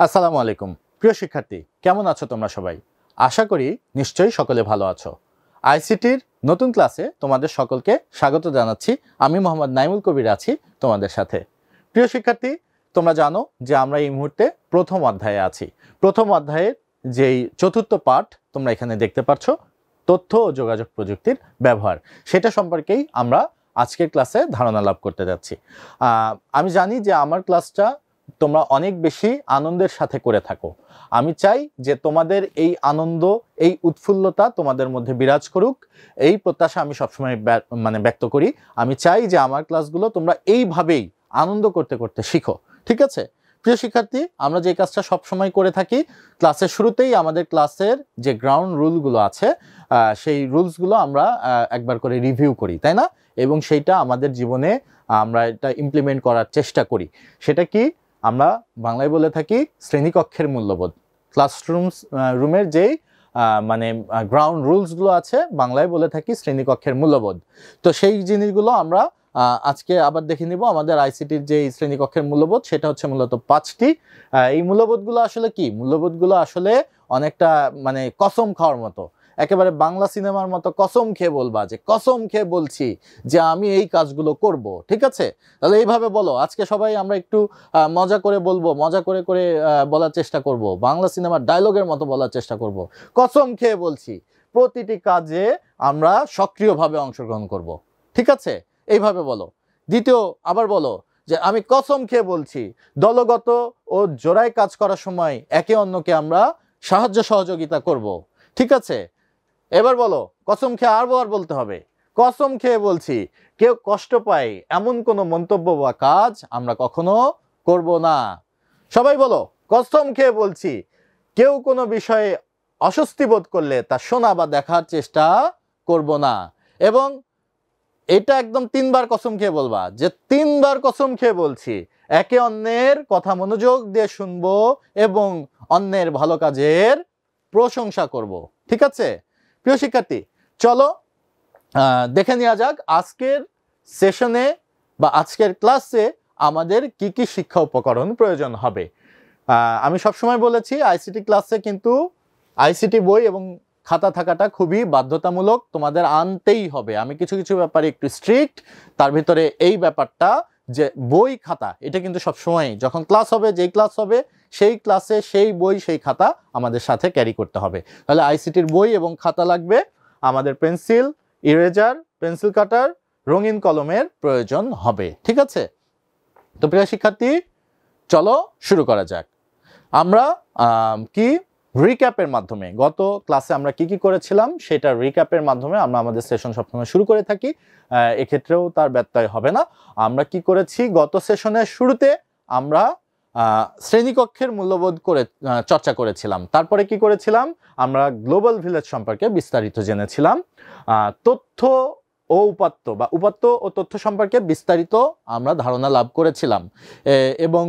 আসসালামু আলাইকুম প্রিয় শিক্ষার্থী, কেমন আছো তোমরা সবাই? আশা করি নিশ্চয়ই সকলে ভালো আছো। আইসিটির নতুন ক্লাসে তোমাদের সকলকে স্বাগত জানাচ্ছি। আমি মোহাম্মদ নাইমুল কবির আছি তোমাদের সাথে। প্রিয় শিক্ষার্থী, তোমরা জানো যে আমরা এই মুহূর্তে প্রথম অধ্যায়ে আছি। প্রথম অধ্যায়ের যেই চতুর্থ পাঠ তোমরা এখানে দেখতে পাচ্ছ, তথ্য ও যোগাযোগ প্রযুক্তির ব্যবহার, সেটা সম্পর্কেই আমরা আজকের ক্লাসে ধারণা লাভ করতে যাচ্ছি। আমি জানি যে আমার ক্লাসটা তোমরা অনেক বেশি আনন্দের সাথে করে থাকো। আমি চাই যে তোমাদের এই আনন্দ, এই উৎফুল্লতা তোমাদের মধ্যে বিরাজ করুক, এই প্রত্যাশা আমি সবসময় ব্যক্ত করি। আমি চাই যে আমার ক্লাসগুলো তোমরা এইভাবেই আনন্দ করতে করতে শিখো, ঠিক আছে? প্রিয় শিক্ষার্থী, আমরা যে কাজটা সবসময় করে থাকি, ক্লাসের শুরুতেই আমাদের ক্লাসের যে গ্রাউন্ড রুলগুলো আছে সেই রুলসগুলো আমরা একবার করে রিভিউ করি, তাই না? এবং সেইটা আমাদের জীবনে আমরা এটা ইমপ্লিমেন্ট করার চেষ্টা করি। সেটা কি আমরা বাংলায় বলে থাকি শ্রেণীকক্ষের মূল্যবোধ। রুমের যেই গ্রাউন্ড রুলসগুলো আছে, বাংলায় বলে থাকি শ্রেণীকক্ষের মূল্যবোধ। তো সেই জিনিসগুলো আমরা আজকে আবার দেখে নিব। আমাদের আইসিটির যে শ্রেণীকক্ষের মূল্যবোধ, সেটা হচ্ছে মূলত 5টি। এই মূল্যবোধগুলো আসলে কি? মূল্যবোধগুলো আসলে অনেকটা কসম খাওয়ার মতো, একেবারে বাংলা সিনেমার মতো কসম খেয়ে বলবা যে কসম খেয়ে বলছি যে আমি এই কাজগুলো করব, ঠিক আছে? তাহলে এইভাবে বলো। আজকে সবাই আমরা একটু মজা করে বলবো, মজা করে করে বলার চেষ্টা করব, বাংলা সিনেমার ডায়লগের মতো বলার চেষ্টা করব। কসম খেয়ে বলছি প্রতিটি কাজে আমরা সক্রিয়ভাবে অংশগ্রহণ করব, ঠিক আছে? এইভাবে বলো। দ্বিতীয়, আবার বলো যে আমি কসম খেয়ে বলছি দলগত ও জোড়ায় কাজ করার সময় একে অন্যকে আমরা সাহায্য সহযোগিতা করব, ঠিক আছে? এবার বলো, কসম খেয়ে আরবার বলতে হবে। কসম খেয়ে বলছি কেউ কষ্ট পায় এমন কোনো মন্তব্য বা কাজ আমরা কখনো করব না। সবাই বলো, কসম খেয়ে বলছি কেউ কোনো বিষয়ে অস্বস্তি বোধ করলে তা শোনা বা দেখার চেষ্টা করব না। এবং এটা একদম 3বার কসম খেয়ে বলবা যে 3বার কসম খেয়ে বলছি একে অন্যের কথা মনোযোগ দিয়ে শুনবো এবং অন্যের ভালো কাজের প্রশংসা করব, ঠিক আছে? প্রিয় শিক্ষার্থী, চলো দেখে নেওয়া যাক আজকের সেশনে বা আজকের ক্লাসে আমাদের কি কি শিক্ষা উপকরণ প্রয়োজন হবে। আমি সবসময় বলেছি আইসিটি ক্লাসে কিন্তু আইসিটি বই এবং খাতা থাকাটা খুবই বাধ্যতামূলক, তোমাদের আনতেই হবে। আমি কিছু কিছু ব্যাপারে একটু স্ট্রিক্ট, তার ভিতরে এই ব্যাপারটা যে বই খাতা, এটা কিন্তু সবসময় যখন ক্লাস হবে, যেই ক্লাস হবে সেই ক্লাসে সেই বই সেই খাতা আমাদের সাথে ক্যারি করতে হবে। তাহলে আইসিটির বই এবং খাতা লাগবে, আমাদের পেন্সিল, ইরেজার, পেন্সিল কাটার, রঙিন কলমের প্রয়োজন হবে, ঠিক আছে? তো প্রিয় শিক্ষার্থী, চলো শুরু করা যাক। আমরা রিক্যাপের মাধ্যমে, গত ক্লাসে আমরা কি কি করেছিলাম সেটা রিক্যাপের মাধ্যমে আমরা আমাদের সেশন সবসময় শুরু করে থাকি। এক্ষেত্রেও তার ব্যত্যয় হবে না। আমরা কি করেছি, গত সেশনের শুরুতে আমরা শ্রেণীকক্ষের মূল্যবোধ করে চর্চা করেছিলাম। তারপরে কি করেছিলাম, আমরা গ্লোবাল ভিলেজ সম্পর্কে বিস্তারিত জেনেছিলাম। তথ্য ও উপাত্ত বা উপাত্ত ও তথ্য সম্পর্কে বিস্তারিত আমরা ধারণা লাভ করেছিলাম। এবং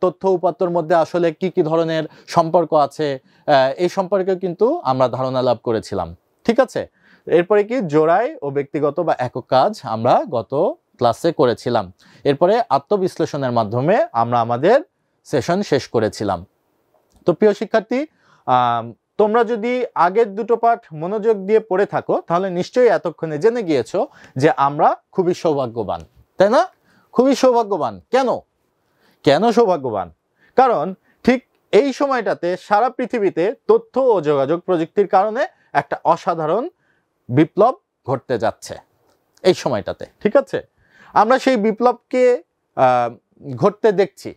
তথ্য উপাত্তর মধ্যে আসলে কি কি ধরনের সম্পর্ক আছে এই সম্পর্কে কিন্তু আমরা ধারণা লাভ করেছিলাম, ঠিক আছে? এরপরে কি জোড়ায় ও ব্যক্তিগত বা একক কাজ আমরা গত ক্লাসে করেছিলাম। এরপরে আত্মবিশ্লেষণের মাধ্যমে আমরা আমাদের সেশন শেষ করেছিলাম। তো প্রিয় শিক্ষার্থী, তোমরা যদি আগের দুটো পাঠ মনোযোগ দিয়ে পড়ে থাকো তাহলে নিশ্চয়ই এতক্ষণে জেনে গিয়েছো যে আমরা খুবই সৌভাগ্যবান, তাই না? খুবই সৌভাগ্যবান। কেন কেন সৌভাগ্যবান? কারণ ঠিক এই সময়টাতে সারা পৃথিবীতে তথ্য ও যোগাযোগ প্রযুক্তির কারণে একটা অসাধারণ বিপ্লব ঘটতে যাচ্ছে এই সময়টাতে, ঠিক আছে? আমরা সেই বিপ্লবকে ঘটতে দেখছি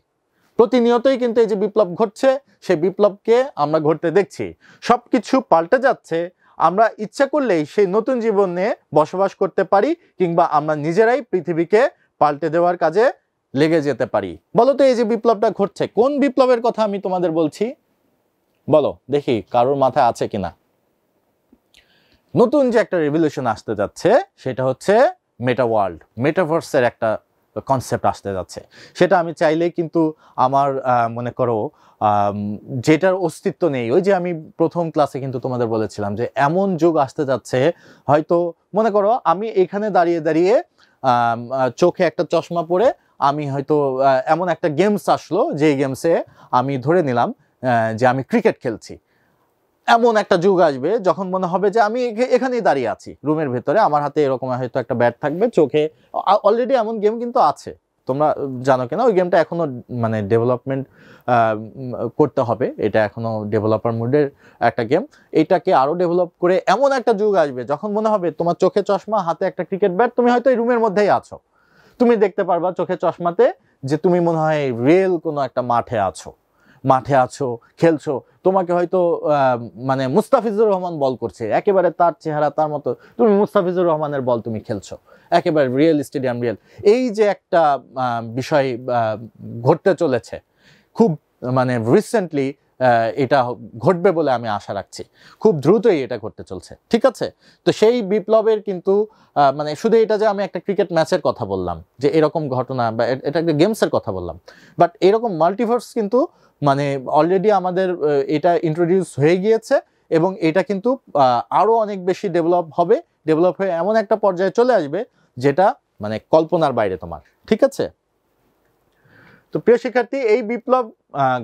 প্রতিনিয়তই, কিন্তু এই যে বিপ্লব ঘটছে সেই বিপ্লবকে আমরা ঘটতে দেখছি। সবকিছু পাল্টে যাচ্ছে। আমরা ইচ্ছা করলেই সেই নতুন জীবনে বসবাস করতে পারি, কিংবা আমরা নিজেরাই পৃথিবীকে পাল্টে দেওয়ার কাজে লেগে যেতে পারি। বলো তো, এই যে বিপ্লবটা ঘটছে, কোন বিপ্লবের কথা আমি তোমাদের বলছি? বলো দেখি, কারোর মাথায় আছে কিনা? নতুন যে একটা রেভলিউশন আসতে যাচ্ছে সেটা হচ্ছে মেটা ওয়ার্ল্ড, মেটাভার্সের একটা কনসেপ্ট আসতে যাচ্ছে। সেটা আমি চাইলেই কিন্তু আমার মনে করো যেটার অস্তিত্ব নেই, ওই যে আমি প্রথম ক্লাসে কিন্তু তোমাদের বলেছিলাম যে এমন যুগ আসতে যাচ্ছে, হয়তো মনে করো আমি এখানে দাঁড়িয়ে দাঁড়িয়ে চোখে একটা চশমা পরে আমি হয়তো এমন একটা গেমস আসলো যে গেমসে আমি ধরে নিলাম যে আমি ক্রিকেট খেলছি। এমন একটা যুগ আসবে যখন মনে হবে যে আমি এখানেই দাঁড়িয়ে আছি রুমের ভেতরে, আমার হাতে এরকম হয়তো একটা ব্যাট থাকবে, চোখে অলরেডি এমন গেম কিন্তু আছে, তোমরা জানো কিনা ওই গেমটা এখনো মানে ডেভেলপমেন্ট করতে হবে, এটা এখনো ডেভেলপার মোডের একটা গেম। এটাকে আরো ডেভেলপ করে এমন একটা যুগ আসবে যখন মনে হবে তোমার চোখে চশমা, হাতে একটা ক্রিকেট ব্যাট, তুমি হয়তো এই রুমের মধ্যেই আছো, তুমি দেখতে পারবা চোখে চশমাতে যে তুমি মনে হয় রিয়েল কোনো একটা মাঠে আছো, খেলছো। তোমাকে হয়তো মানে মুস্তাফিজুর রহমান বল করছে, একেবারে তার চেহারা তার মতো, তুমি মুস্তাফিজুর রহমানের বল তুমি খেলছো, একেবারে রিয়েল স্টেডিয়াম রিয়েল। এই যে একটা বিষয় ঘটতে চলেছে খুব মানে রিসেন্টলি, এটা ঘটবে বলে আমি আশা রাখছি, খুব দ্রুতই এটা ঘটতে চলছে। ঠিক আছে, তো সেই বিপ্লবের কিন্তু মানে শুধু এটা যে আমি একটা ক্রিকেট ম্যাচের কথা বললাম যে এরকম ঘটনা, বা এটা একটা গেমসের কথা বললাম, বাট এরকম মাল্টিভার্স কিন্তু মানে অলরেডি আমাদের এটা ইন্ট্রোডিউস হয়ে গিয়েছে, এবং এটা কিন্তু আরো অনেক বেশি ডেভেলপ হয়ে এমন একটা পর্যায়ে চলে আসবে যেটা মানে কল্পনার বাইরে তোমার। ঠিক আছে, তো প্রিয় শিক্ষার্থী, এই বিপ্লব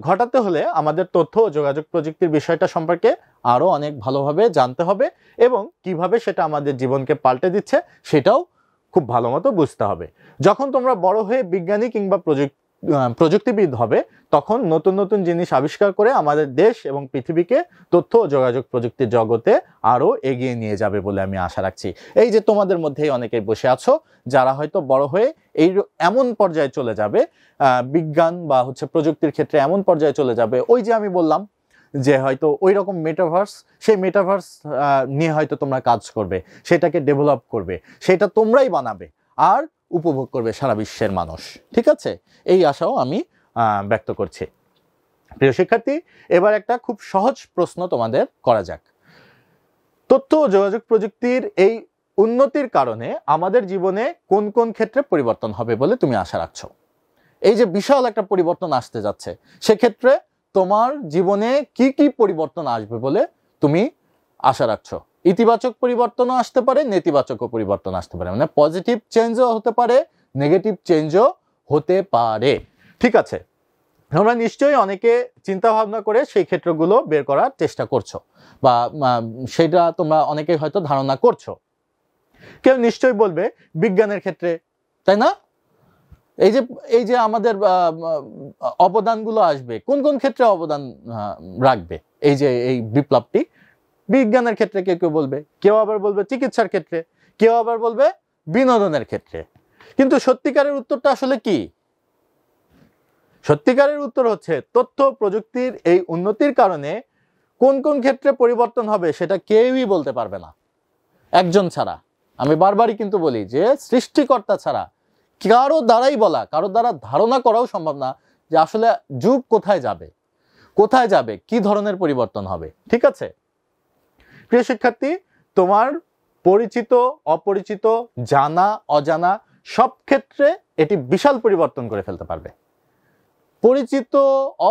ঘটাতে হলে আমাদের তথ্য ও যোগাযোগ প্রযুক্তির বিষয়টা সম্পর্কে আরো অনেক ভালোভাবে জানতে হবে, এবং কিভাবে সেটা আমাদের জীবনকে পাল্টে দিচ্ছে সেটাও খুব ভালো মতো বুঝতে হবে। যখন তোমরা বড় হয়ে বিজ্ঞানী কিংবা প্রযুক্তিবিদ হবে, তখন নতুন নতুন জিনিস আবিষ্কার করে আমাদের দেশ এবং পৃথিবীকে তথ্য ও যোগাযোগ প্রযুক্তির জগতে আরো এগিয়ে নিয়ে যাবে বলে আমি আশা রাখছি। এই যে তোমাদের মধ্যেই অনেকেই বসে আছো যারা হয়তো বড় হয়ে এমন পর্যায়ে চলে যাবে, বিজ্ঞান বা প্রযুক্তির ক্ষেত্রে এমন পর্যায়ে চলে যাবে, ওই যে আমি বললাম যে হয়তো ওই রকম মেটাভার্স, সেই মেটাভার্স নিয়ে হয়তো তোমরা কাজ করবে, সেটাকে ডেভেলপ করবে, সেটা তোমরাই বানাবে আর উপভোগ করবে সারা বিশ্বের মানুষ। ঠিক আছে, এই আশাও আমি ব্যক্ত করছি। প্রিয় শিক্ষার্থী, এবার একটা খুব সহজ প্রশ্ন তোমাদের করা যাক। তথ্য ও যোগাযোগ প্রযুক্তির এই উন্নতির কারণে আমাদের জীবনে কোন কোন ক্ষেত্রে পরিবর্তন হবে বলে তুমি আশা রাখছো? এই যে বিশাল একটা পরিবর্তন আসতে যাচ্ছে, সেক্ষেত্রে তোমার জীবনে কি কি পরিবর্তন আসবে বলে তুমি আশা রাখছো? ইতিবাচক পরিবর্তনও আসতে পারে, নেতিবাচকও পরিবর্তন আসতে পারে, মানে পজিটিভ চেঞ্জও হতে পারে, নেগেটিভ চেঞ্জও হতে পারে। ঠিক আছে, তোমরা নিশ্চয়ই অনেকে চিন্তা ভাবনা করে সেই ক্ষেত্রগুলো বের করার চেষ্টা করছো, বা সেটা তোমরা অনেকে হয়তো ধারণা করছো। কেউ নিশ্চয়ই বলবে বিজ্ঞানের ক্ষেত্রে, তাই না? এই যে আমাদের অবদানগুলো আসবে, কোন কোন ক্ষেত্রে অবদান রাখবে এই যে এই বিপ্লবটি? বিজ্ঞানের ক্ষেত্রে কেউ কেউ বলবে, কেউ আবার বলবে চিকিৎসার ক্ষেত্রে, কেউ আবার বলবে বিনোদনের ক্ষেত্রে। কিন্তু সত্যিকারের উত্তরটা আসলে কি? সত্যিকারের উত্তর হচ্ছে তথ্য প্রযুক্তির এই উন্নতির কারণে কোন কোন ক্ষেত্রে পরিবর্তন হবে সেটা কেউই বলতে পারবে না, একজন ছাড়া। আমি বারবারই কিন্তু বলি যে সৃষ্টিকর্তা ছাড়া কারো দ্বারাই বলা, কারো দ্বারা ধারণা করাও সম্ভব না যে আসলে যুগ কোথায় যাবে, কি ধরনের পরিবর্তন হবে। ঠিক আছে, প্রিয় শিক্ষার্থী, তোমার পরিচিত অপরিচিত, জানা অজানা সব ক্ষেত্রে এটি বিশাল পরিবর্তন করে ফেলতে পারবে। পরিচিত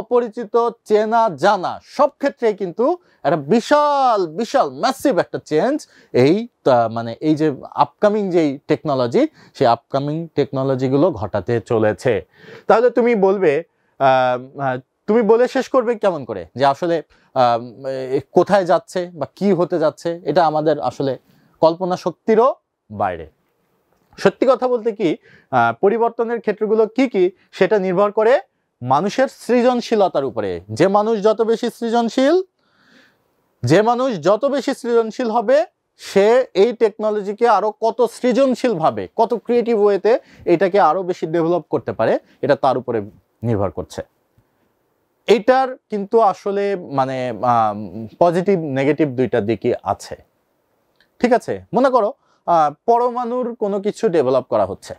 অপরিচিত, চেনা জানা সব ক্ষেত্রে কিন্তু একটা বিশাল বিশাল ম্যাসিভ একটা চেঞ্জ এই মানে এই যে আপকামিং যেই টেকনোলজি, সেই আপকামিং টেকনোলজিগুলো ঘটাতে চলেছে। তাহলে তুমি বলে শেষ করবে কেমন করে যে আসলে কোথায় যাচ্ছে বা কি হতে যাচ্ছে? এটা আমাদের আসলে কল্পনা শক্তিরও বাইরে। সত্যি কথা বলতে কি, পরিবর্তনের ক্ষেত্রগুলো কি কি সেটা নির্ভর করে মানুষের সৃজনশীলতার উপরে। যে মানুষ যত বেশি সৃজনশীল হবে, সে এই টেকনোলজিকে আরো কত সৃজনশীল ভাবে, কত ক্রিয়েটিভ ওয়েতে এটাকে আরো বেশি ডেভেলপ করতে পারে, এটা তার উপরে নির্ভর করছে। এটার কিন্তু আসলে মানে পজিটিভ নেগেটিভ দুইটা দিকই আছে। ঠিক আছে, মনে করো পরমাণুর কোনো কিছু ডেভেলপ করা হচ্ছে।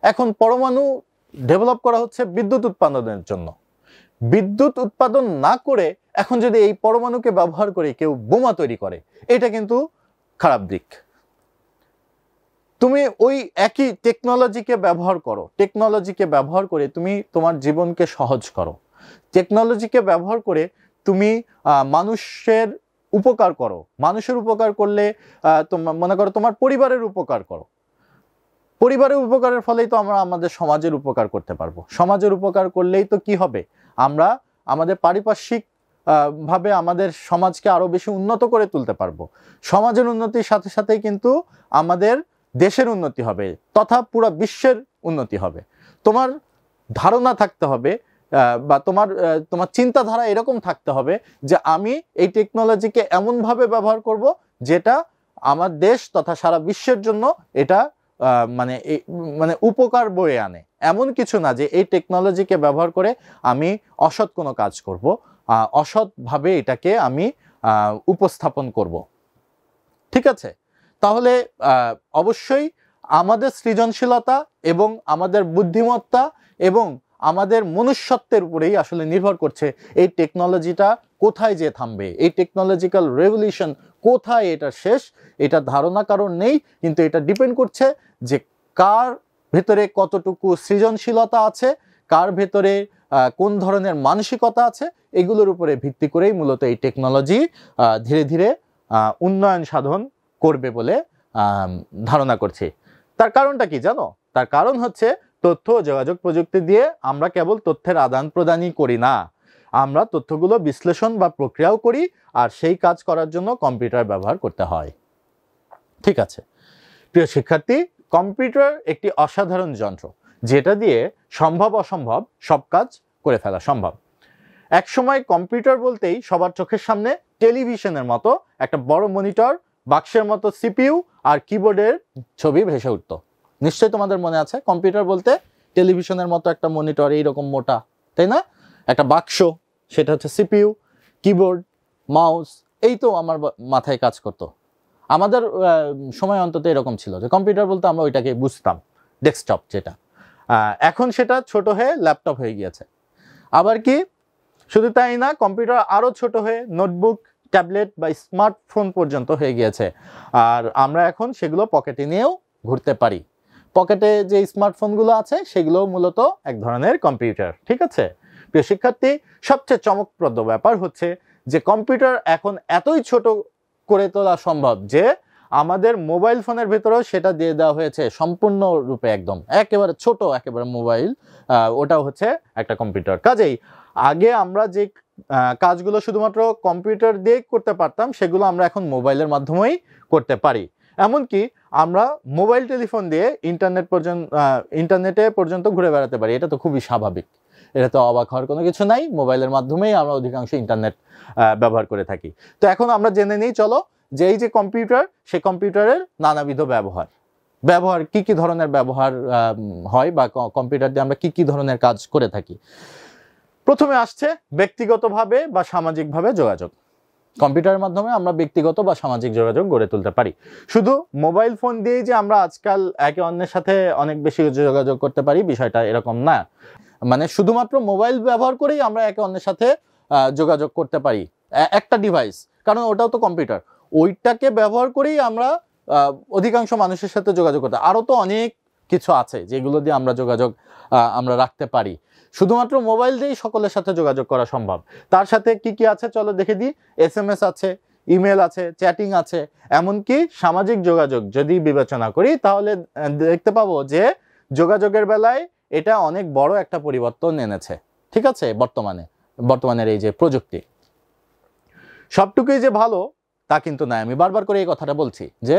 এখন পরমাণু ডেভেলপ করা হচ্ছে বিদ্যুৎ উৎপাদনের জন্য। বিদ্যুৎ উৎপাদন না করে এখন যদি এই পরমাণুকে ব্যবহার করে কেউ বোমা তৈরি করে, এটা কিন্তু খারাপ দিক। তুমি ওই একই টেকনোলজিকে ব্যবহার করে তুমি তোমার জীবনকে সহজ করো। টেকনোলজিকে ব্যবহার করে তুমি মানুষের উপকার করো। মানুষের উপকার করলে মনে করো তোমার পরিবারের উপকার করো। পরিবারের উপকারের ফলেই তো আমরা আমাদের সমাজের উপকার করতে পারবো। সমাজের উপকার করলেই তো কি হবে, আমরা আমাদের পারিপার্শ্বিক ভাবে আমাদের সমাজকে আরো বেশি উন্নত করে তুলতে পারবো। সমাজের উন্নতির সাথে সাথেই কিন্তু আমাদের দেশের উন্নতি হবে, তথা পুরো বিশ্বের উন্নতি হবে। তোমার ধারণা থাকতে হবে বা তোমার চিন্তাধারা এরকম থাকতে হবে যে আমি এই টেকনোলজিকে এমনভাবে ব্যবহার করব যেটা আমার দেশ তথা সারা বিশ্বের জন্য এটা মানে উপকার বয়ে আনে। এমন কিছু না যে এই টেকনোলজিকে ব্যবহার করে আমি অসৎ কোনো কাজ করব, অসৎভাবে এটাকে আমি উপস্থাপন করব। ঠিক আছে, তাহলে অবশ্যই আমাদের সৃজনশীলতা এবং আমাদের বুদ্ধিমত্তা এবং আমাদের মনুষ্যত্বের উপরেই আসলে নির্ভর করছে এই টেকনোলজিটা কোথায় যে থামবে, এই টেকনোলজিক্যাল রেভলিউশন কোথায় এটা শেষ, এটা ধারণা কারণ নেই। কিন্তু এটা ডিপেন্ড করছে যে কার ভেতরে কতটুকু সৃজনশীলতা আছে, কার ভেতরে কোন ধরনের মানসিকতা আছে, এগুলোর উপরে ভিত্তি করেই মূলত এই টেকনোলজি ধীরে ধীরে উন্নয়ন সাধন করবে বলে ধারণা করছি। তার কারণটা কি জানো? তার কারণ হচ্ছে তথ্য ও যোগাযোগ প্রযুক্তি দিয়ে আমরা কেবল তথ্যের আদান প্রদানই করি না, আমরা তথ্যগুলো বিশ্লেষণ বা প্রক্রিয়াও করি, আর সেই কাজ করার জন্য কম্পিউটার ব্যবহার করতে হয়। ঠিক আছে প্রিয় শিক্ষার্থী, কম্পিউটার একটি অসাধারণ যন্ত্র যেটা দিয়ে সম্ভব অসম্ভব সব কাজ করে ফেলা সম্ভব। একসময় কম্পিউটার বলতেই সবার চোখের সামনে টেলিভিশনের মতো একটা বড় মনিটর, বাক্সের মতো সিপিইউ আর কিবোর্ডের ছবি ভেসে উঠত। নিশ্চয়ই তোমাদের মনে আছে, কম্পিউটার বলতে টেলিভিশনের মতো একটা মনিটর এইরকম মোটা, তাই না? একটা বাক্স, সেটা হচ্ছে সিপিইউ, কিবোর্ড, মাউস, এই তো আমার মাথায় কাজ করতো। আমাদের সময় অন্তত এরকম ছিল যে কম্পিউটার বলতে আমরা ওইটাকে বুঝতাম ডেস্কটপ, যেটা এখন সেটা ছোট হয়ে ল্যাপটপ হয়ে গিয়েছে। আবার কি শুধু তাই না, কম্পিউটার আরও ছোট হয়ে নোটবুক, ট্যাবলেট বা স্মার্টফোন পর্যন্ত হয়ে গিয়েছে, আর আমরা এখন সেগুলো পকেটে নিয়েও ঘুরতে পারি। পকেটে যে স্মার্টফোনগুলো আছে সেগুলো মূলত এক ধরনের কম্পিউটার। ঠিক আছে প্রিয় শিক্ষার্থী, সবচেয়ে চমকপ্রদ ব্যাপার হচ্ছে যে কম্পিউটার এখন এতই ছোট করে তোলা সম্ভব যে আমাদের মোবাইল ফোনের ভেতরেও সেটা দিয়ে দেওয়া হয়েছে সম্পূর্ণরূপে, একদম একেবারে ছোট একেবারে মোবাইল, ওটাও হচ্ছে একটা কম্পিউটার। কাজেই আগে আমরা যে কাজগুলো শুধুমাত্র কম্পিউটার দিয়ে করতে পারতাম সেগুলো আমরা এখন মোবাইলের মাধ্যমেই করতে পারি। এমনকি আমরা মোবাইল টেলিফোন দিয়ে ইন্টারনেটে পর্যন্ত ঘুরে বেড়াতে পারি। এটা তো খুবই স্বাভাবিক, এটা তো অবাক হওয়ার কোনো কিছু নাই। মোবাইলের মাধ্যমেই আমরা অধিকাংশ ইন্টারনেট ব্যবহার করে থাকি। তো এখন আমরা জেনে নিই চলো যে এই যে কম্পিউটার, সেই কম্পিউটারের নানাবিধ ব্যবহার কি কি ধরনের ব্যবহার হয় বা কম্পিউটার দিয়ে আমরা কি কি ধরনের কাজ করে থাকি। প্রথমে আসছে ব্যক্তিগতভাবে বা সামাজিকভাবে যোগাযোগ। কম্পিউটারের মাধ্যমে আমরা ব্যক্তিগত বা সামাজিক যোগাযোগ গড়ে তুলতে পারি। শুধু মোবাইল ফোন দিয়েই যে আমরা আজকাল একে অন্যের সাথে অনেক বেশি যোগাযোগ করতে পারি বিষয়টা এরকম না। মানে শুধুমাত্র মোবাইল ব্যবহার করেই আমরা একে অন্যের সাথে যোগাযোগ করতে পারি, একটা ডিভাইস, কারণ ওটাও তো কম্পিউটার, ওইটাকে ব্যবহার করেই আমরা অধিকাংশ মানুষের সাথে যোগাযোগ করতে। আরও তো অনেক কিছু আছে যেগুলো দিয়ে আমরা যোগাযোগ আমরা রাখতে পারি। শুধুমাত্র মোবাইল দিয়েই সকলের সাথে যোগাযোগ করা সম্ভব। তার সাথে কি কি আছে চলো দেখে দিই। SMS আছে, ইমেল আছে, চ্যাটিং আছে, এমনকি সামাজিক যোগাযোগ যদি বিবেচনা করি তাহলে দেখতে পাবো যে যোগাযোগের বেলায় এটা অনেক বড় একটা পরিবর্তন এনেছে। ঠিক আছে, বর্তমানের এই যে প্রযুক্তি, সবটুকুই যে ভালো তা কিন্তু নয়। আমি বারবার করে এই কথাটা বলছি যে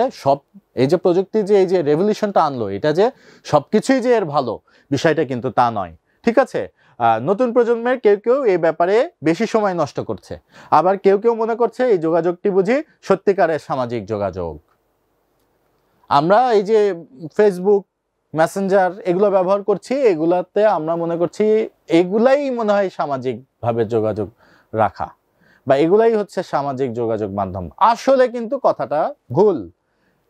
এই যে প্রযুক্তি যে এই যে রেভলিউশনটা আনলো, এটা যে সবকিছুই যে এর ভালো, বিষয়টা কিন্তু তা নয়। ঠিক আছে, নতুন প্রজন্মের কেউ কেউ এই ব্যাপারে বেশি সময় নষ্ট করছে, আবার কেউ কেউ মনে করছে এই যোগাযোগটি বুঝি সত্যিকারের সামাজিক যোগাযোগ। আমরা এই যে ফেসবুক, মেসেঞ্জার এগুলো ব্যবহার করছি, এগুলাতে আমরা মনে করছি এগুলাই মনে হয় সামাজিকভাবে যোগাযোগ রাখা বা এগুলাই হচ্ছে সামাজিক যোগাযোগ মাধ্যম। আসলে কিন্তু কথাটা ভুল।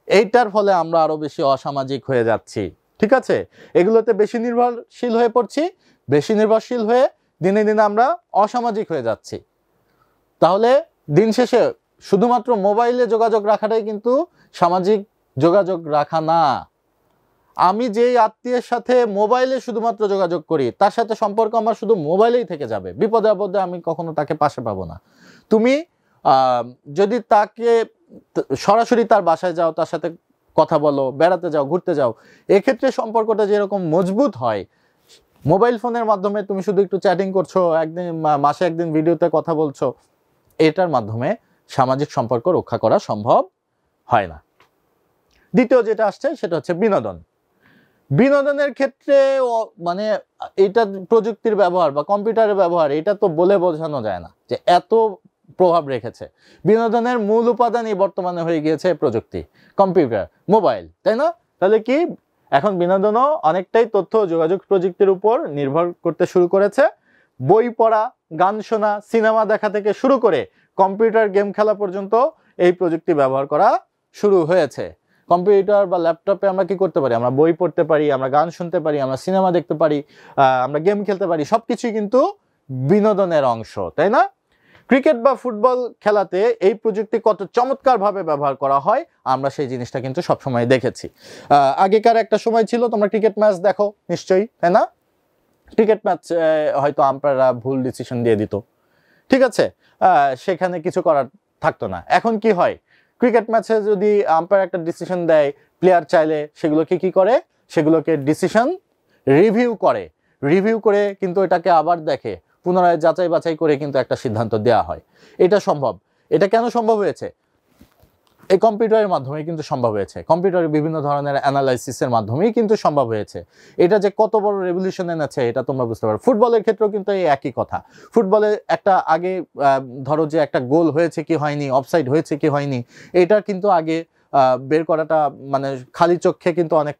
এইটার ফলে আমরা আরো বেশি অসামাজিক হয়ে যাচ্ছি। ঠিক আছে, এগুলোতে বেশি নির্ভরশীল হয়ে পড়ছি, বেশি নির্ভরশীল হয়ে দিনে দিনে আমরা অসামাজিক হয়ে যাচ্ছি। তাহলে দিন শেষে শুধুমাত্র মোবাইলে যোগাযোগ রাখাটাই কিন্তু সামাজিক যোগাযোগ রাখা না। আমি যেই আত্মীয়ের সাথে মোবাইলে শুধুমাত্র যোগাযোগ করি তার সাথে সম্পর্ক আমার শুধু মোবাইলেই থেকে যাবে, বিপদে আপদে আমি কখনো তাকে পাশে পাবো না। তুমি যদি তাকে সরাসরি তার বাসায় যাও, তার সাথে কথা বলো, বেড়াতে যাও, ঘুরতে যাও, এক্ষেত্রে সম্পর্কটা যেরকম মজবুত হয়, মোবাইল ফোনের মাধ্যমে তুমি শুধু একটু চ্যাটিং করছো, একদিন মাসে একদিন ভিডিওতে কথা বলছো, এটার মাধ্যমে সামাজিক সম্পর্ক রক্ষা করা সম্ভব হয় না। দ্বিতীয় যেটা আসছে সেটা হচ্ছে বিনোদন। বিনোদনের ক্ষেত্রে মানে এটা প্রযুক্তির ব্যবহার বা কম্পিউটারের ব্যবহার, এটা তো বলে বোঝানো যায় না যে এত প্রভাব রেখেছে। বিনোদনের মূল উপাদানই বর্তমানে হয়ে গিয়েছে প্রযুক্তি, কম্পিউটার, মোবাইল, তাই না? তাহলে কি এখন বিনোদনও অনেকটাই তথ্য ও যোগাযোগ প্রযুক্তির উপর নির্ভর করতে শুরু করেছে। বই পড়া, গান শোনা, সিনেমা দেখা থেকে শুরু করে কম্পিউটার গেম খেলা পর্যন্ত এই প্রযুক্তি ব্যবহার করা শুরু হয়েছে। কম্পিউটার বা ল্যাপটপে আমরা কি করতে পারি? আমরা বই পড়তে পারি, আমরা গান শুনতে পারি, আমরা সিনেমা দেখতে পারি, আমরা গেম খেলতে পারি, সবকিছুই কিন্তু বিনোদনের অংশ, তাই না? ক্রিকেট বা ফুটবল খেলাতে এই প্রযুক্তি কত চমৎকারভাবে ব্যবহার করা হয় আমরা সেই জিনিসটা কিন্তু সবসময় দেখেছি। আগেকার একটা সময় ছিল, তোমরা ক্রিকেট ম্যাচ দেখো নিশ্চয়ই, তাই না? ক্রিকেট ম্যাচ হয়তো আম্পায়াররা ভুল ডিসিশন দিয়ে দিত, ঠিক আছে, সেখানে কিছু করার থাকতো না। এখন কি হয়, ক্রিকেট ম্যাচে যদি আম্পায়ার একটা ডিসিশন দেয়, প্লেয়ার চাইলে সেগুলোকে কি করে, সেগুলোকে ডিসিশন রিভিউ করে কিন্তু এটাকে আবার দেখে, পুনরায় যাচাই বাছাই করে কিন্তু একটা সিদ্ধান্ত দেওয়া হয়। এটা সম্ভব। এটা কেন সম্ভব হয়েছে? এই কম্পিউটারের মাধ্যমে কিন্তু সম্ভব হয়েছে, কম্পিউটারের বিভিন্ন ধরনের অ্যানালাইসিসের মাধ্যমেই কিন্তু সম্ভব হয়েছে। এটা যে কত বড় রেভলিউশন এনেছে এটা তোমরা বুঝতে পারো। ফুটবলের ক্ষেত্রেও কিন্তু এই একই কথা। ফুটবলে একটা আগে ধরো যে একটা গোল হয়েছে কি হয়নি, অফসাইড হয়েছে কি হয়নি, এটা কিন্তু আগে বের করাটা মানে খালি চোখে কিন্তু অনেক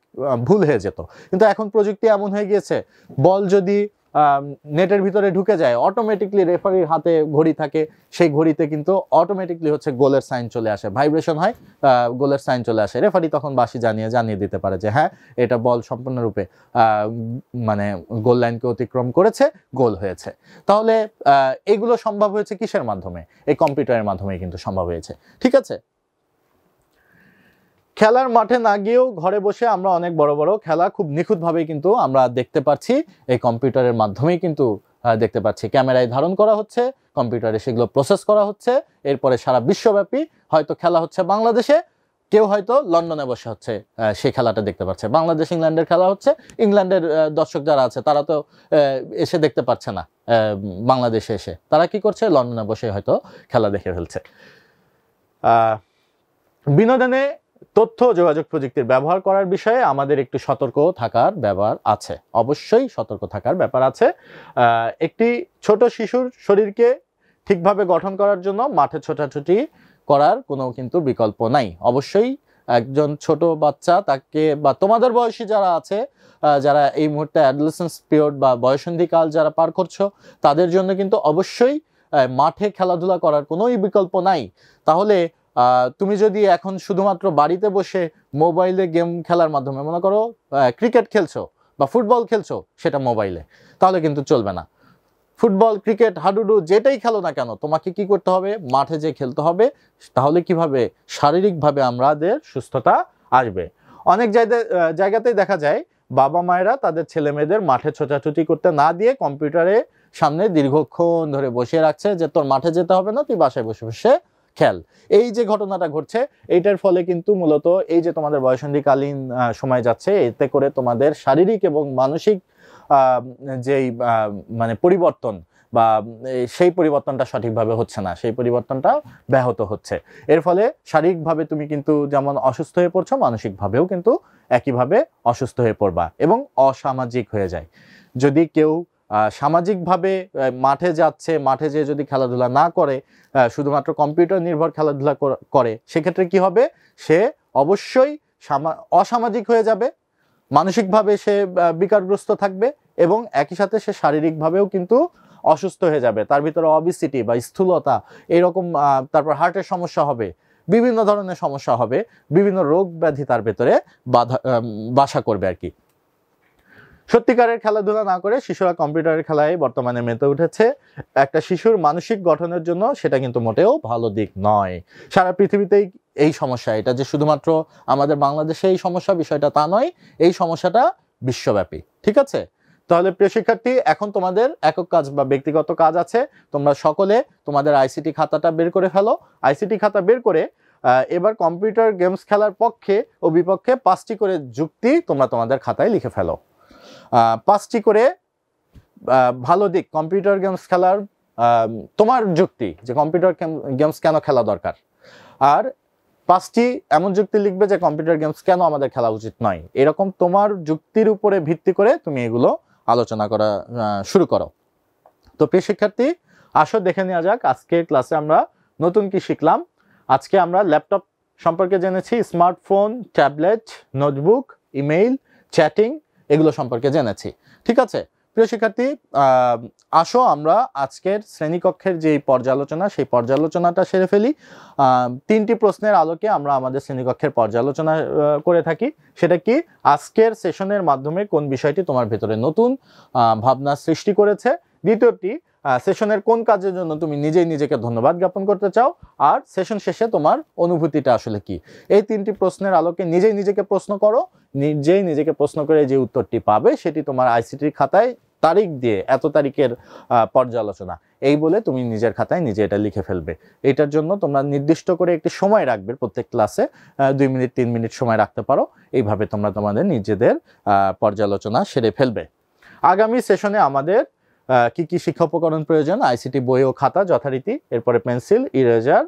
ভুল হয়ে যেত। কিন্তু এখন প্রযুক্তি এমন হয়ে গিয়েছে, বল যদি নেটের ভিতরে ঢুকে যায়, অটোমেটিকলি রেফারির হাতে ঘড়ি থাকে, সেই ঘড়িতে কিন্তু অটোমেটিকলি হচ্ছে গোলের সাইন চলে আসে, ভাইব্রেশন হয়, গোলের সাইন চলে আসে। রেফারি তখন বাঁশি জানিয়ে দিতে পারে যে হ্যাঁ, এটা বল সম্পূর্ণরূপে মানে গোল লাইনকে অতিক্রম করেছে, গোল হয়েছে। তাহলে এগুলো সম্ভব হয়েছে কিসের মাধ্যমে? এই কম্পিউটারের মাধ্যমে কিন্তু সম্ভব হয়েছে, ঠিক আছে? খেলার মাঠে না গিয়েও ঘরে বসে আমরা অনেক বড় বড় খেলা খুব নিখুঁতভাবেই কিন্তু আমরা দেখতে পাচ্ছি, এই কম্পিউটারের মাধ্যমেই কিন্তু দেখতে পাচ্ছি। ক্যামেরায় ধারণ করা হচ্ছে, কম্পিউটারে সেগুলো প্রসেস করা হচ্ছে, এরপরে সারা বিশ্বব্যাপী হয়তো খেলা হচ্ছে বাংলাদেশে, কেউ হয়তো লন্ডনে বসে হচ্ছে সেই খেলাটা দেখতে পাচ্ছে। বাংলাদেশ ইংল্যান্ডের খেলা হচ্ছে, ইংল্যান্ডের দর্শক যারা আছে তারা তো এসে দেখতে পাচ্ছে না বাংলাদেশে এসে, তারা কি করছে? লন্ডনে বসে হয়তো খেলা দেখে ফেলছে। বিনোদনে তথ্য যোগাযোগ প্রযুক্তির ব্যবহার করার বিষয়ে আমাদের একটু সতর্ক থাকার ব্যাপার আছে, অবশ্যই সতর্ক থাকার ব্যাপার আছে। একটি ছোট শিশুর শরীরকে ঠিকভাবে গঠন করার জন্য মাঠে ছোটাছুটি করার কোনো কিন্তু বিকল্প নাই। অবশ্যই একজন ছোট বাচ্চা, তাকে বা তোমাদের বয়সী যারা আছে, যারা এই মুহূর্তে অ্যাডোলেসেন্স পিরিয়ড বা বয়ঃসন্ধিকাল যারা পার করছো, তাদের জন্য কিন্তু অবশ্যই মাঠে খেলাধুলা করার কোনোই বিকল্প নাই। তাহলে তুমি যদি এখন শুধুমাত্র বাড়িতে বসে মোবাইলে গেম খেলার মাধ্যমে, মনে করো ক্রিকেট খেলছো বা ফুটবল খেলছো সেটা মোবাইলে, তাহলে কিন্তু চলবে না। ফুটবল, ক্রিকেট, হাডুডু যেটাই খেলো না কেন, তোমাকে কি করতে হবে? মাঠে যে খেলতে হবে। তাহলে কিভাবে শারীরিকভাবে আমাদের সুস্থতা আসবে। অনেক জায়গাতেই দেখা যায় বাবা মায়েরা তাদের ছেলে মেয়েদের মাঠে ছোটাছুটি করতে না দিয়ে কম্পিউটারের সামনে দীর্ঘক্ষণ ধরে বসিয়ে রাখছে, যে তোর মাঠে যেতে হবে না, তুই বাসায় বসে বসে খেল। এই যে ঘটনাটা ঘটছে, এইটার ফলে কিন্তু মূলত এই যে তোমাদের বয়ঃসন্ধিকালীন সময় যাচ্ছে, এতে করে তোমাদের শারীরিক এবং মানসিক যেই মানে পরিবর্তন বা সেই পরিবর্তনটা সঠিকভাবে হচ্ছে না, সেই পরিবর্তনটা ব্যাহত হচ্ছে। এর ফলে শারীরিকভাবে তুমি কিন্তু যেমন অসুস্থ হয়ে পড়ছো, মানসিকভাবেও কিন্তু একইভাবে অসুস্থ হয়ে পড়বা এবং অসামাজিক হয়ে যায়। যদি কেউ সামাজিকভাবে মাঠে যাচ্ছে, মাঠে যেয়ে যদি খেলাধুলা না করে, শুধুমাত্র কম্পিউটার নির্ভর খেলাধুলা করে, সেক্ষেত্রে কি হবে? সে অবশ্যই অসামাজিক হয়ে যাবে, মানসিকভাবে সে বিকারগ্রস্ত থাকবে এবং একই সাথে সে শারীরিকভাবেও কিন্তু অসুস্থ হয়ে যাবে। তার ভিতরে অবিসিটি বা স্থূলতা, এরকম, তারপর হার্টের সমস্যা হবে, বিভিন্ন ধরনের সমস্যা হবে, বিভিন্ন রোগ ব্যাধি তার ভেতরে বাসা করবে আর কি। সত্যিকারের খেলাধুলা না করে শিশুরা কম্পিউটারের খেলায় বর্তমানে মেতে উঠেছে। একটা শিশুর মানসিক গঠনের জন্য সেটা কিন্তু মোটেও ভালো দিক নয়। সারা পৃথিবীতেই এই সমস্যা, এটা যে শুধুমাত্র আমাদের বাংলাদেশে এই সমস্যা, বিষয়টা তা নয়, এই সমস্যাটা বিশ্বব্যাপী, ঠিক আছে? তাহলে প্রিয় শিক্ষার্থী, এখন তোমাদের একক কাজ বা ব্যক্তিগত কাজ আছে। তোমরা সকলে তোমাদের আইসিটি খাতাটা বের করে ফেলো। আইসিটি খাতা বের করে এবার কম্পিউটার গেমস খেলার পক্ষে ও বিপক্ষে 5টি করে যুক্তি তোমরা তোমাদের খাতায় লিখে ফেলো। 5টি করে ভালো দিক কম্পিউটার গেমস খেলার, তোমার যুক্তি যে কম্পিউটার গেমস কেন খেলা দরকার, আর 5টি এমন যুক্তি লিখবে যে কম্পিউটার গেমস কেন আমাদের খেলা উচিত নয়। এরকম তোমার যুক্তির উপরে ভিত্তি করে তুমি এগুলো আলোচনা করা শুরু করো। তো প্রিয় শিক্ষার্থী, আসো দেখে নেওয়া যাক আজকের ক্লাসে আমরা নতুন কি শিখলাম। আজকে আমরা ল্যাপটপ সম্পর্কে জেনেছি, smartphone, tablet, notebook, email, chatting এগুলো সম্পর্কে জেনেছি। ঠিক আছে প্রিয় শিক্ষার্থী, আসো আমরা আজকের শ্রেণীকক্ষের যে পর্যালোচনা সেই পর্যালোচনাটা সেরে ফেলি। 3টি প্রশ্নের আলোকে আমরা আমাদের শ্রেণীকক্ষের পর্যালোচনা করে থাকি। সেটা কি, আজকের সেশনের মাধ্যমে কোন বিষয়টি তোমার ভেতরে নতুন ভাবনা সৃষ্টি করেছে। দ্বিতীয়টি, সেশনের কোন কাজের জন্য তুমি নিজেই নিজেকে ধন্যবাদ জ্ঞাপন করতে চাও, আর সেশন শেষে তোমার অনুভূতিটা আসলে কি। এই 3টি প্রশ্নের আলোকে নিজেই নিজেকে প্রশ্ন করো। নিজেই নিজেকে প্রশ্ন করে যে উত্তরটি পাবে সেটি তোমার আইসিটির খাতায় তারিখ দিয়ে এত তারিখের পর্যালোচনা এই বলে তুমি নিজের খাতায় নিজে এটা লিখে ফেলবে। এটার জন্য তোমরা নির্দিষ্ট করে একটি সময় রাখবে, প্রত্যেক ক্লাসে 2 মিনিট 3 মিনিট সময় রাখতে পারো। এইভাবে তোমরা তোমাদের নিজেদের পর্যালোচনা সেরে ফেলবে। আগামী সেশনে আমাদের কি কি শিক্ষা উপকরণ প্রয়োজন, আইসিটি বই ও খাতা যথারীতি, এরপরে পেন্সিল, ইরেজার,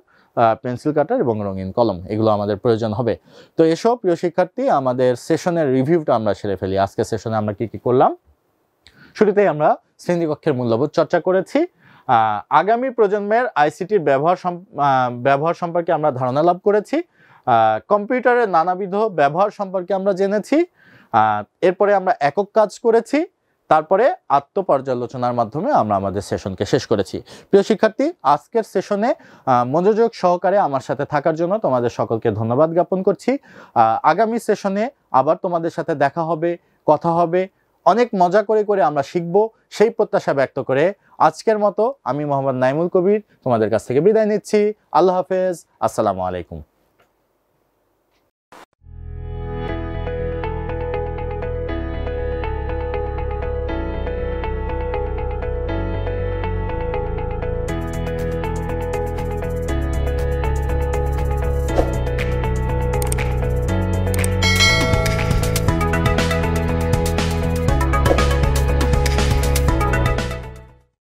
পেন্সিল কাটার এবং রঙিন কলম এগুলো আমাদের প্রয়োজন হবে। তো এসব প্রিয় শিক্ষার্থী, আমাদের সেশনের রিভিউটা আমরা সেরে ফেলি। আজকে সেশনে আমরা কি কি করলাম। শুরুতেই আমরা শ্রেণীকক্ষের মূল্যবোধ চর্চা করেছি। আগামী প্রজন্মের আইসিটির ব্যবহার সম্পর্কে আমরা ধারণা লাভ করেছি। কম্পিউটারের নানাবিধ ব্যবহার সম্পর্কে আমরা জেনেছি। এরপরে আমরা একক কাজ করেছি। তারপরে আত্মপর্যালোচনার মাধ্যমে আমরা আমাদের সেশনকে শেষ করেছি। প্রিয় শিক্ষার্থী, আজকের সেশনে মনোযোগ সহকারে আমার সাথে থাকার জন্য তোমাদের সকলকে ধন্যবাদ জ্ঞাপন করছি। আগামী সেশনে আবার তোমাদের সাথে দেখা হবে, কথা হবে, অনেক মজা করে করে আমরা শিখব, সেই প্রত্যাশা ব্যক্ত করে আজকের মতো আমি মোহাম্মদ নাইমুল কবির তোমাদের কাছ থেকে বিদায় নিচ্ছি। আল্লাহ হাফেজ, আসসালামু আলাইকুম।